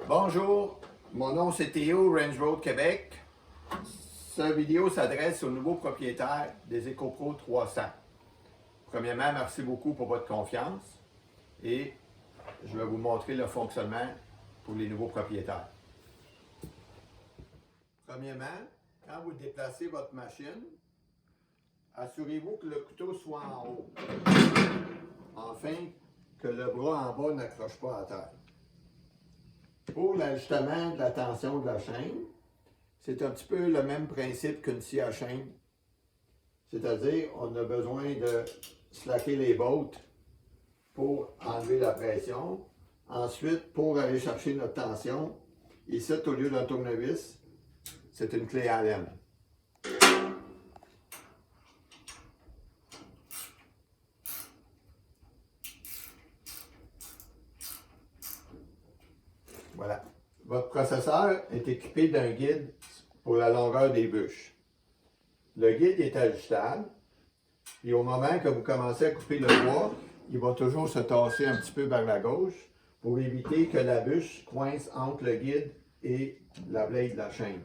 Bonjour, mon nom c'est Théo, Range Road Québec. Cette vidéo s'adresse aux nouveaux propriétaires des EcoPro 300. Premièrement, merci beaucoup pour votre confiance et je vais vous montrer le fonctionnement pour les nouveaux propriétaires. Premièrement, quand vous déplacez votre machine, assurez-vous que le couteau soit en haut, afin que le bras en bas n'accroche pas à terre. Pour l'ajustement de la tension de la chaîne, c'est un petit peu le même principe qu'une scie à chaîne. C'est-à-dire, on a besoin de slacker les bottes pour enlever la pression. Ensuite, pour aller chercher notre tension, ici, au lieu d'un tournevis, c'est une clé Allen. Voilà. Votre processeur est équipé d'un guide pour la longueur des bûches. Le guide est ajustable, et au moment que vous commencez à couper le bois, il va toujours se tasser un petit peu vers la gauche pour éviter que la bûche coince entre le guide et la blade de la chaîne.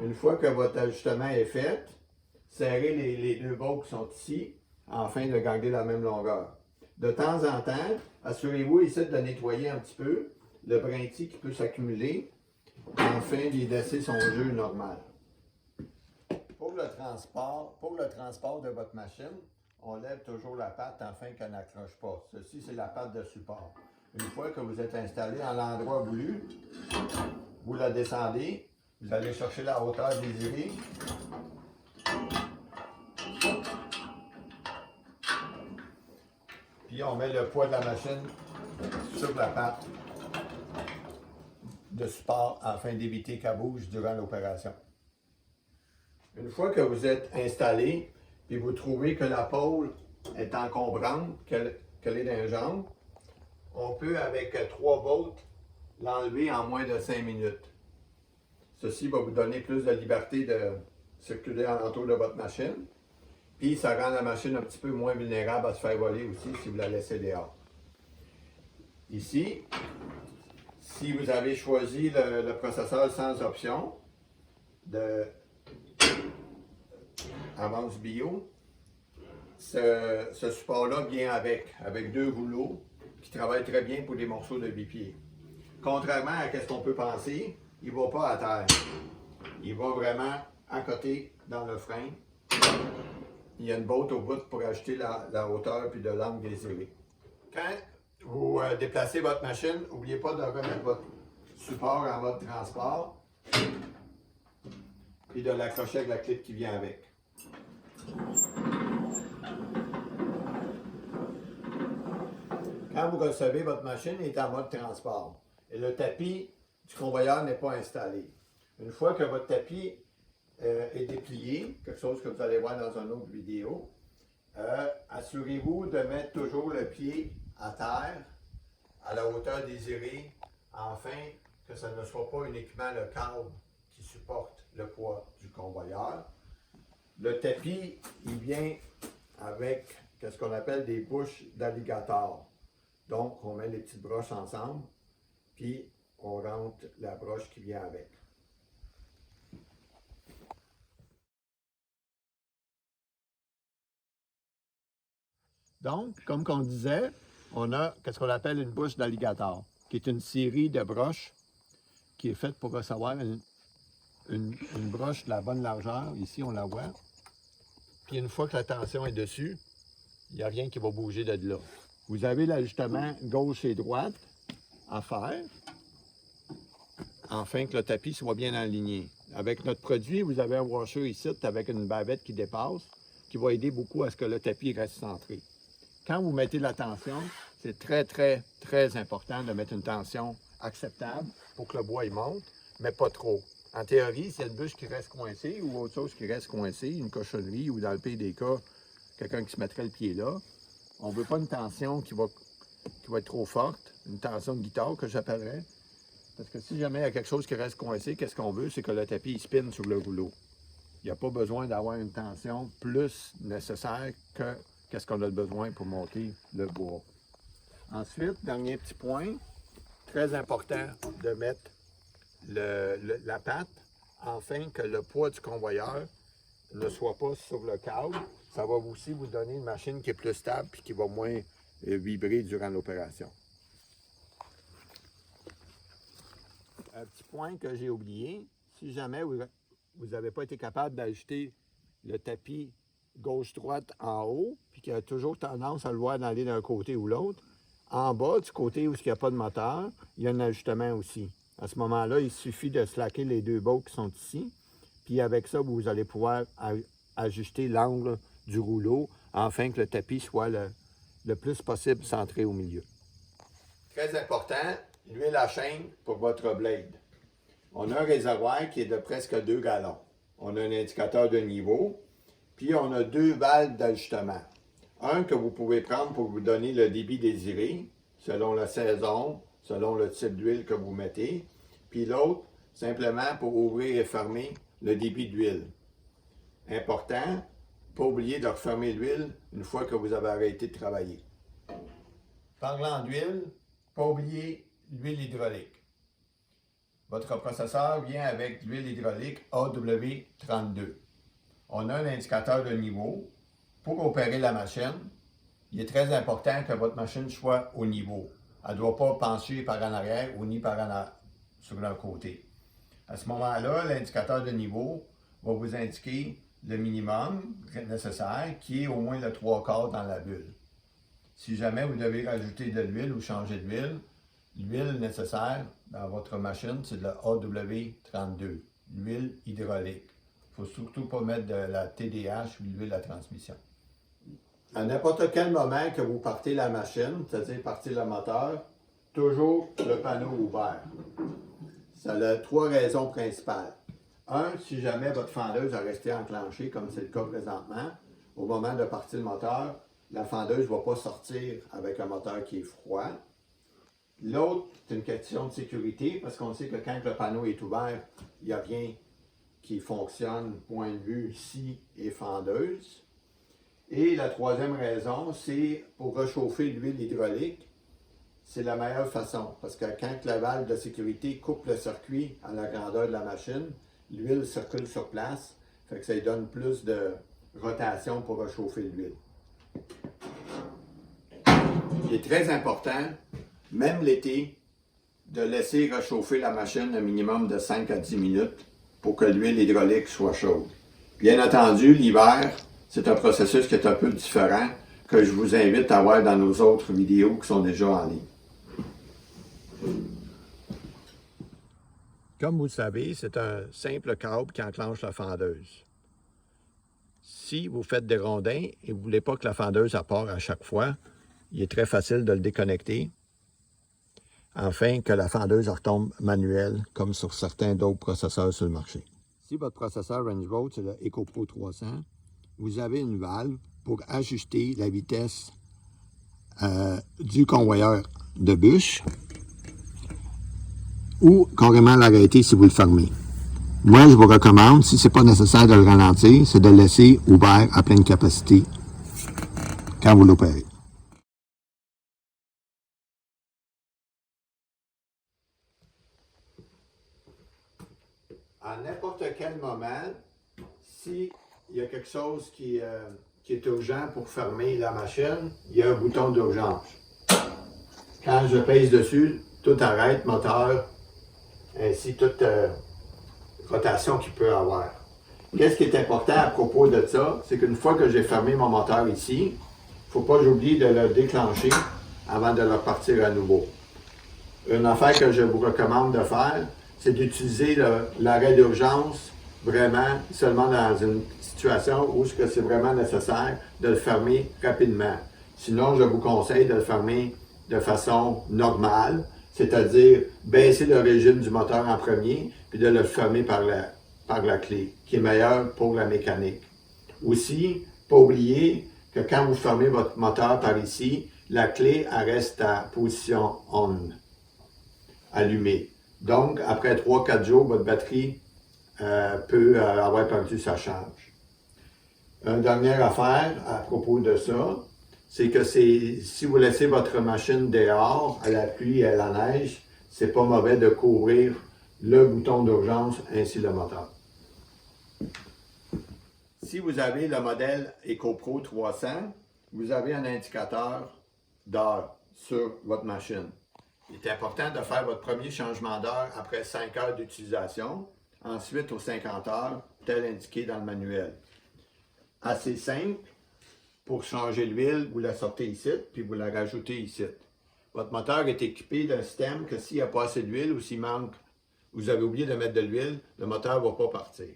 Une fois que votre ajustement est fait, serrez les deux bottes qui sont ici afin de garder la même longueur. De temps en temps, assurez-vous ici de nettoyer un petit peu le brintis qui peut s'accumuler afin d'y laisser son jeu normal. Pour le transport de votre machine, on lève toujours la patte afin qu'elle n'accroche pas. Ceci, c'est la patte de support. Une fois que vous êtes installé à l'endroit voulu, vous la descendez, vous allez chercher la hauteur désirée. Puis on met le poids de la machine sur la patte de support afin d'éviter qu'elle bouge durant l'opération. Une fois que vous êtes installé, puis vous trouvez que la pôle est encombrante, qu'elle est dans les jambes, on peut, avec 3 volts, l'enlever en moins de 5 minutes. Ceci va vous donner plus de liberté de circuler alentour de votre machine. Puis ça rend la machine un petit peu moins vulnérable à se faire voler aussi si vous la laissez dehors. Ici, si vous avez choisi le processeur sans option de Avance Bio, ce support-là vient avec 2 rouleaux qui travaillent très bien pour des morceaux de bipied. Contrairement à ce qu'on peut penser, il ne va pas à terre. Il va vraiment à côté dans le frein. Il y a une botte au bout pour ajuster la hauteur puis de l'angle désiré. Quand vous déplacez votre machine, n'oubliez pas de remettre votre support en mode transport et de l'accrocher avec la clip qui vient avec. Quand vous recevez votre machine, elle est en mode transport et le tapis du convoyeur n'est pas installé. Une fois que votre tapis est déplié, quelque chose que vous allez voir dans une autre vidéo, assurez-vous de mettre toujours le pied à terre, à la hauteur désirée, afin que ce ne soit pas uniquement le câble qui supporte le poids du convoyeur. Le tapis, il vient avec ce qu'on appelle des bouches d'alligator. Donc, on met les petites broches ensemble, puis on rentre la broche qui vient avec. Donc, comme on disait, on a ce qu'on appelle une bouche d'alligator, qui est une série de broches qui est faite pour recevoir une broche de la bonne largeur. Ici, on la voit. Puis une fois que la tension est dessus, il n'y a rien qui va bouger de là. Vous avez l'ajustement gauche et droite à faire, afin que le tapis soit bien aligné. Avec notre produit, vous avez un washer ici avec une bavette qui dépasse, qui va aider beaucoup à ce que le tapis reste centré. Quand vous mettez la tension, c'est très, très, très important de mettre une tension acceptable pour que le bois il monte, mais pas trop. En théorie, s'il y a une bûche qui reste coincée ou autre chose qui reste coincée, une cochonnerie ou dans le pire des cas, quelqu'un qui se mettrait le pied là, on ne veut pas une tension qui va être trop forte, une tension de guitare que j'appellerais. Parce que si jamais il y a quelque chose qui reste coincé, qu'est-ce qu'on veut? C'est que le tapis il spinne sur le rouleau. Il n'y a pas besoin d'avoir une tension plus nécessaire que qu'est-ce qu'on a besoin pour monter le bois. Ensuite, dernier petit point, Très important de mettre la patte afin que le poids du convoyeur ne soit pas sur le câble. Ça va aussi vous donner une machine qui est plus stable et qui va moins vibrer durant l'opération. Un petit point que j'ai oublié, si jamais vous n'avez pas été capable d'ajuster le tapis gauche-droite en haut, puis qu'il y a toujours tendance à le voir d'aller d'un côté ou l'autre, en bas, du côté où il n'y a pas de moteur, il y a un ajustement aussi. À ce moment-là, il suffit de slacker les deux bottes qui sont ici, puis avec ça, vous allez pouvoir ajuster l'angle du rouleau afin que le tapis soit le plus possible centré au milieu. Très important, l'huile à chaîne pour votre blade. On a un réservoir qui est de presque 2 gallons. On a un indicateur de niveau, puis on a 2 valves d'ajustement. Un que vous pouvez prendre pour vous donner le débit désiré, selon la saison, selon le type d'huile que vous mettez, puis l'autre, simplement pour ouvrir et fermer le débit d'huile. Important, pas oublier de refermer l'huile une fois que vous avez arrêté de travailler. Parlant d'huile, pas oublier l'huile hydraulique. Votre processeur vient avec l'huile hydraulique AW32. On a un indicateur de niveau. Pour opérer la machine, il est très important que votre machine soit au niveau. Elle ne doit pas pencher par en arrière ou ni sur un côté. À ce moment-là, l'indicateur de niveau va vous indiquer le minimum nécessaire qui est au moins le 3/4 dans la bulle. Si jamais vous devez rajouter de l'huile ou changer d'huile, l'huile nécessaire dans votre machine, c'est de la AW32, l'huile hydraulique. Il ne faut surtout pas mettre de la TDH ou de l'huile à transmission. À n'importe quel moment que vous partez la machine, c'est-à-dire partir le moteur, toujours le panneau ouvert. Ça a 3 raisons principales. Un, si jamais votre fendeuse a resté enclenchée, comme c'est le cas présentement, au moment de partir le moteur, la fendeuse ne va pas sortir avec un moteur qui est froid. L'autre, c'est une question de sécurité, parce qu'on sait que quand le panneau est ouvert, il n'y a rien qui fonctionne, point de vue scie et fendeuse. Et la troisième raison, c'est pour réchauffer l'huile hydraulique. C'est la meilleure façon, parce que quand la valve de sécurité coupe le circuit à la grandeur de la machine, l'huile circule sur place, fait que ça lui donne plus de rotation pour réchauffer l'huile. Il est très important, même l'été, de laisser réchauffer la machine un minimum de 5 à 10 minutes pour que l'huile hydraulique soit chaude. Bien entendu, l'hiver, c'est un processus qui est un peu différent que je vous invite à voir dans nos autres vidéos qui sont déjà en ligne. Comme vous le savez, c'est un simple câble qui enclenche la fendeuse. Si vous faites des rondins et vous ne voulez pas que la fendeuse part à chaque fois, il est très facile de le déconnecter afin que la fendeuse retombe manuelle comme sur certains d'autres processeurs sur le marché. Si votre processeur Range-Road, c'est le EcoPro 300, vous avez une valve pour ajuster la vitesse du convoyeur de bûche ou carrément l'arrêter si vous le fermez. Moi, je vous recommande, si ce n'est pas nécessaire de le ralentir, c'est de le laisser ouvert à pleine capacité quand vous l'opérez. À n'importe quel moment, s'il y a quelque chose qui est urgent pour fermer la machine, il y a un bouton d'urgence. Quand je pèse dessus, tout arrête, moteur, ainsi toute rotation qu'il peut avoir. Qu'est-ce qui est important à propos de ça? C'est qu'une fois que j'ai fermé mon moteur ici, il ne faut pas que j'oublie de le déclencher avant de le repartir à nouveau. Une affaire que je vous recommande de faire, c'est d'utiliser l'arrêt d'urgence vraiment seulement dans une situation où c'est vraiment nécessaire de le fermer rapidement. Sinon, je vous conseille de le fermer de façon normale, c'est-à-dire baisser le régime du moteur en premier, puis de le fermer par la clé, qui est meilleure pour la mécanique. Aussi, pas oublier que quand vous fermez votre moteur par ici, la clé elle reste à position on, allumée. Donc, après 3-4 jours, votre batterie peut avoir perdu sa charge. Une dernière affaire à propos de ça, c'est que si vous laissez votre machine dehors, à la pluie et à la neige, c'est pas mauvais de couvrir le bouton d'urgence ainsi le moteur. Si vous avez le modèle EcoPro 300, vous avez un indicateur d'heure sur votre machine. Il est important de faire votre premier changement d'heure après 5 heures d'utilisation, ensuite aux 50 heures, tel indiqué dans le manuel. Assez simple, pour changer l'huile, vous la sortez ici, puis vous la rajoutez ici. Votre moteur est équipé d'un système que s'il n'y a pas assez d'huile ou s'il manque, vous avez oublié de mettre de l'huile, le moteur ne va pas partir.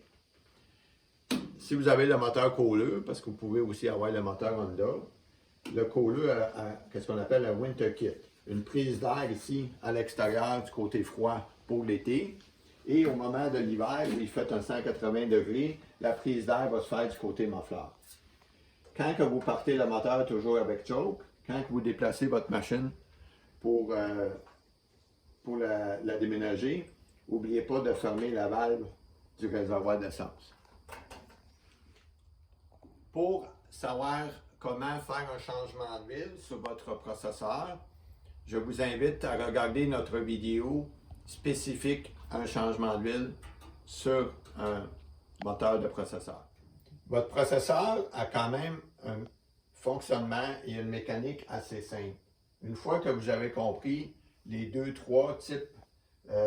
Si vous avez le moteur Kohler, parce que vous pouvez aussi avoir le moteur Honda, le Kohler a ce qu'on appelle un Winter Kit. Une prise d'air ici à l'extérieur du côté froid pour l'été. Et au moment de l'hiver, où il fait un 180 degrés, la prise d'air va se faire du côté muffler. Quand que vous partez le moteur toujours avec choke, quand que vous déplacez votre machine pour la déménager, n'oubliez pas de fermer la valve du réservoir d'essence. Pour savoir comment faire un changement d'huile sur votre processeur, je vous invite à regarder notre vidéo spécifique à un changement d'huile sur un moteur de processeur. Votre processeur a quand même un fonctionnement et une mécanique assez simple. Une fois que vous avez compris les 2-3 types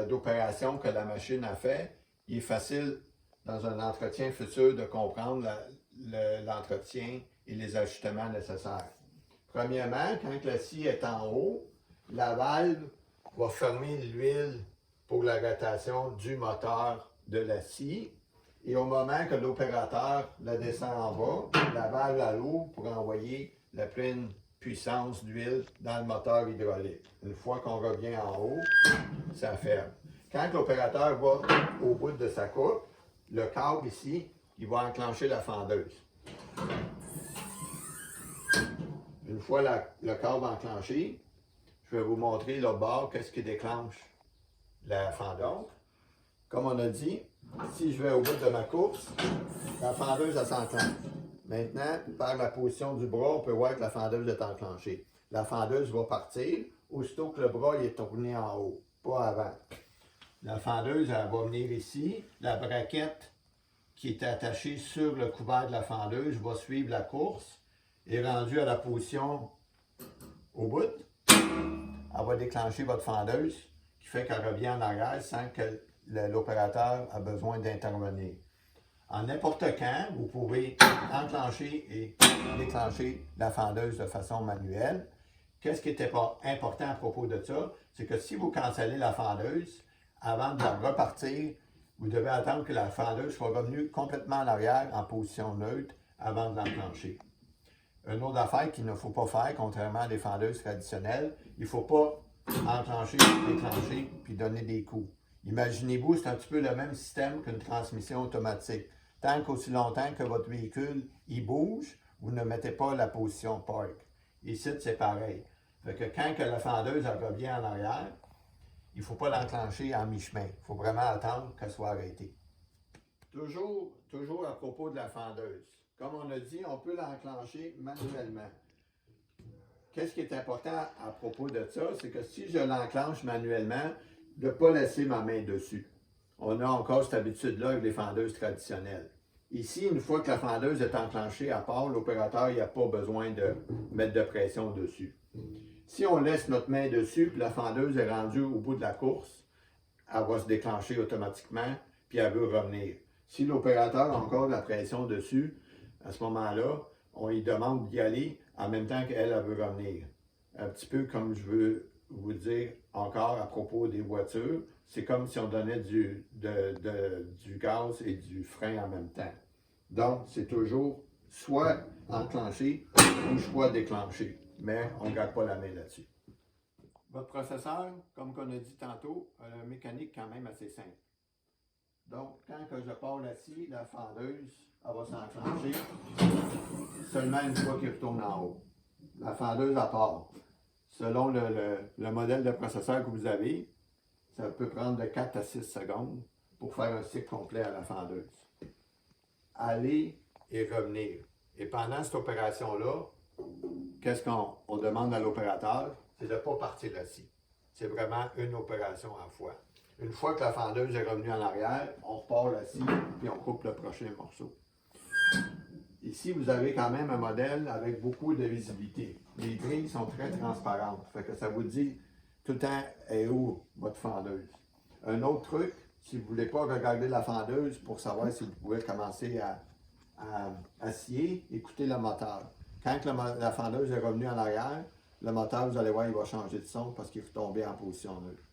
d'opérations que la machine a fait, il est facile dans un entretien futur de comprendre l'entretien et les ajustements nécessaires. Premièrement, quand la scie est en haut, la valve va fermer l'huile pour la rotation du moteur de la scie. Et au moment que l'opérateur la descend en bas, la valve à l'eau pour envoyer la pleine puissance d'huile dans le moteur hydraulique. Une fois qu'on revient en haut, ça ferme. Quand l'opérateur va au bout de sa coupe, le câble ici, il va enclencher la fendeuse. Une fois le câble enclenché, je vais vous montrer le bord, qu'est-ce qui déclenche la fendeuse. Comme on a dit, si je vais au bout de ma course, la fendeuse s'enclenche. Maintenant, par la position du bras, on peut voir que la fendeuse est enclenchée. La fendeuse va partir aussitôt que le bras est tourné en haut, pas avant. La fendeuse, elle va venir ici. La braquette qui est attachée sur le couvert de la fendeuse va suivre la course. Et rendue à la position au bout, elle va déclencher votre fendeuse qui fait qu'elle revient en arrière sans que l'opérateur a besoin d'intervenir. En n'importe quand, vous pouvez enclencher et déclencher la fendeuse de façon manuelle. Qu'est-ce qui est important à propos de ça? C'est que si vous cancellez la fendeuse, avant de la repartir, vous devez attendre que la fendeuse soit revenue complètement en arrière en position neutre avant de l'enclencher. Une autre affaire qu'il ne faut pas faire, contrairement à des fendeuses traditionnelles, il ne faut pas enclencher, déclencher puis donner des coups. Imaginez-vous, c'est un petit peu le même système qu'une transmission automatique. Tant qu'aussi longtemps que votre véhicule il bouge, vous ne mettez pas la position park. Ici, c'est pareil. Fait que quand que la fendeuse revient en arrière, il ne faut pas l'enclencher en mi-chemin. Il faut vraiment attendre qu'elle soit arrêtée. Toujours à propos de la fendeuse. Comme on a dit, on peut l'enclencher manuellement. Qu'est-ce qui est important à propos de ça? C'est que si je l'enclenche manuellement, de ne pas laisser ma main dessus. On a encore cette habitude-là avec les fendeuses traditionnelles. Ici, une fois que la fendeuse est enclenchée à part, l'opérateur n'a pas besoin de mettre de pression dessus. Si on laisse notre main dessus, puis la fendeuse est rendue au bout de la course, elle va se déclencher automatiquement, puis elle veut revenir. Si l'opérateur a encore de la pression dessus, à ce moment-là, on lui demande d'y aller en même temps qu'elle veut revenir. Un petit peu comme je veux vous dire encore à propos des voitures, c'est comme si on donnait du gaz et du frein en même temps. Donc, c'est toujours soit enclenché ou soit déclenché, mais on ne garde pas la main là-dessus. Votre processeur, comme on a dit tantôt, a une mécanique quand même assez simple. Donc, quand que je pars la scie, la fendeuse, elle va s'enclencher seulement une fois qu'il retourne en haut. La fendeuse, elle part. Selon le modèle de processeur que vous avez, ça peut prendre de 4 à 6 secondes pour faire un cycle complet à la fendeuse. Aller et revenir. Et pendant cette opération-là, qu'est-ce qu'on demande à l'opérateur? C'est de ne pas partir la scie. C'est vraiment une opération à la fois. Une fois que la fendeuse est revenue en arrière, on repart la scie puis on coupe le prochain morceau. Ici, vous avez quand même un modèle avec beaucoup de visibilité. Les grilles sont très transparentes. Fait que ça vous dit tout le temps est où votre fendeuse. Un autre truc, si vous ne voulez pas regarder la fendeuse pour savoir si vous pouvez commencer à scier, écoutez le moteur. Quand la fendeuse est revenue en arrière, le moteur, vous allez voir, il va changer de son parce qu'il va tomber en position neutre.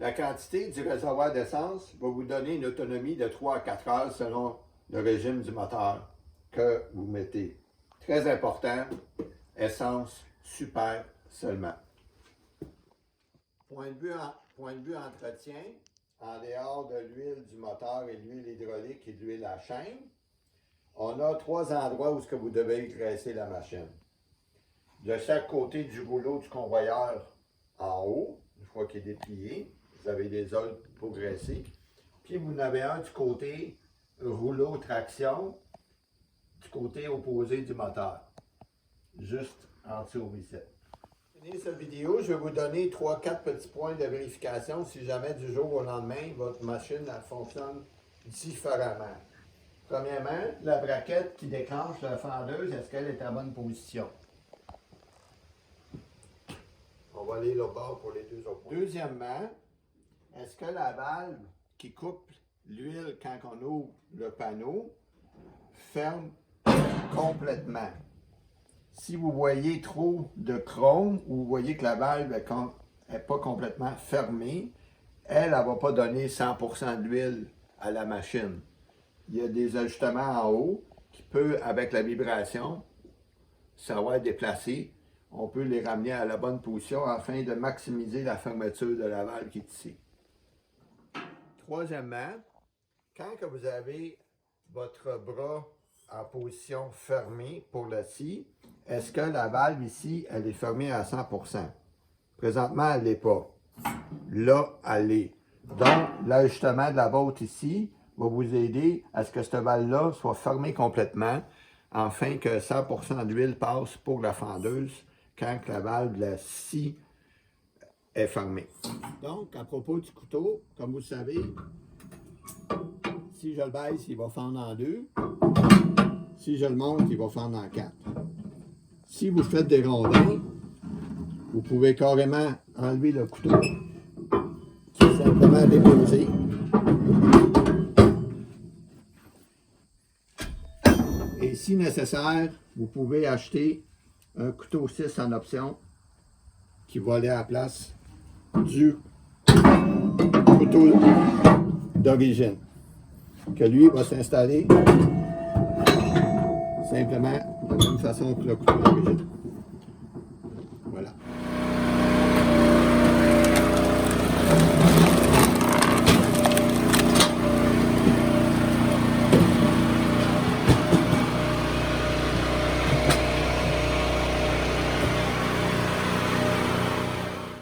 La quantité du réservoir d'essence va vous donner une autonomie de 3 à 4 heures selon le régime du moteur que vous mettez. Très important, essence super seulement. Point de vue entretien, en dehors de l'huile du moteur et l'huile hydraulique et de l'huile à chaîne, on a 3 endroits où vous devez graisser la machine. De chaque côté du rouleau du convoyeur en haut, une fois qu'il est déplié, vous avez des autres pour graisser. Puis vous en avez un du côté rouleau traction, du côté opposé du moteur, juste en dessous ici. Pour finir cette vidéo, je vais vous donner 3-4 petits points de vérification si jamais du jour au lendemain, votre machine elle fonctionne différemment. Premièrement, la braquette qui déclenche la fendeuse, est-ce qu'elle est en bonne position? On va aller là-bas pour les deux autres points. Deuxièmement, est-ce que la valve qui coupe l'huile quand on ouvre le panneau ferme complètement? Si vous voyez trop de chrome ou vous voyez que la valve n'est pas complètement fermée, elle ne va pas donner 100% d'huile à la machine. Il y a des ajustements en haut qui peuvent, avec la vibration, savoir déplacer. On peut les ramener à la bonne position afin de maximiser la fermeture de la valve qui est ici. Troisièmement, quand que vous avez votre bras en position fermée pour la scie, est-ce que la valve ici, elle est fermée à 100%? Présentement, elle ne l'est pas. Là, elle l'est. Donc, l'ajustement de la botte ici va vous aider à ce que cette valve-là soit fermée complètement afin que 100% d'huile passe pour la fendeuse quand la valve de la scie est fermée. Donc, à propos du couteau, comme vous le savez, si je le baisse, il va fendre en 2. Si je le monte, il va fendre en 4. Si vous faites des rondins, vous pouvez carrément enlever le couteau, simplement déposer. Et si nécessaire, vous pouvez acheter un couteau 6 en option qui va aller à la place du couteau d'origine, que lui va s'installer simplement de la même façon que le couteau d'origine. Voilà.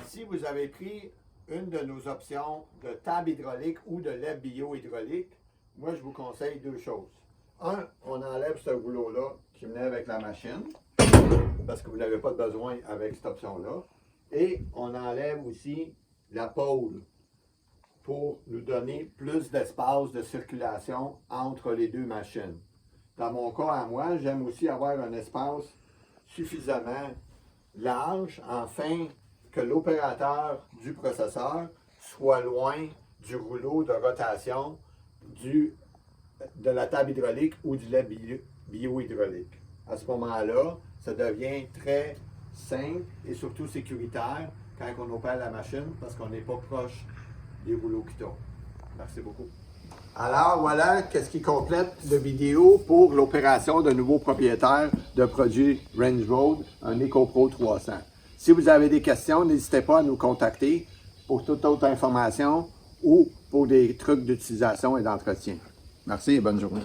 Si vous avez pris une de nos options de table hydraulique ou de lait bio-hydraulique, moi je vous conseille 2 choses. Un, on enlève ce rouleau-là qui venait avec la machine, parce que vous n'avez pas de besoin avec cette option-là. Et on enlève aussi la pôle pour nous donner plus d'espace de circulation entre les deux machines. Dans mon cas à moi, j'aime aussi avoir un espace suffisamment large afin que l'opérateur du processeur soit loin du rouleau de rotation de la table hydraulique ou du lait bio-hydraulique. À ce moment-là, ça devient très simple et surtout sécuritaire quand on opère la machine parce qu'on n'est pas proche des rouleaux qui tournent. Merci beaucoup. Alors voilà, qu'est-ce qui complète la vidéo pour l'opération de nouveaux propriétaires de produits Range Road, un EcoPro 300. Si vous avez des questions, n'hésitez pas à nous contacter pour toute autre information ou pour des trucs d'utilisation et d'entretien. Merci et bonne journée.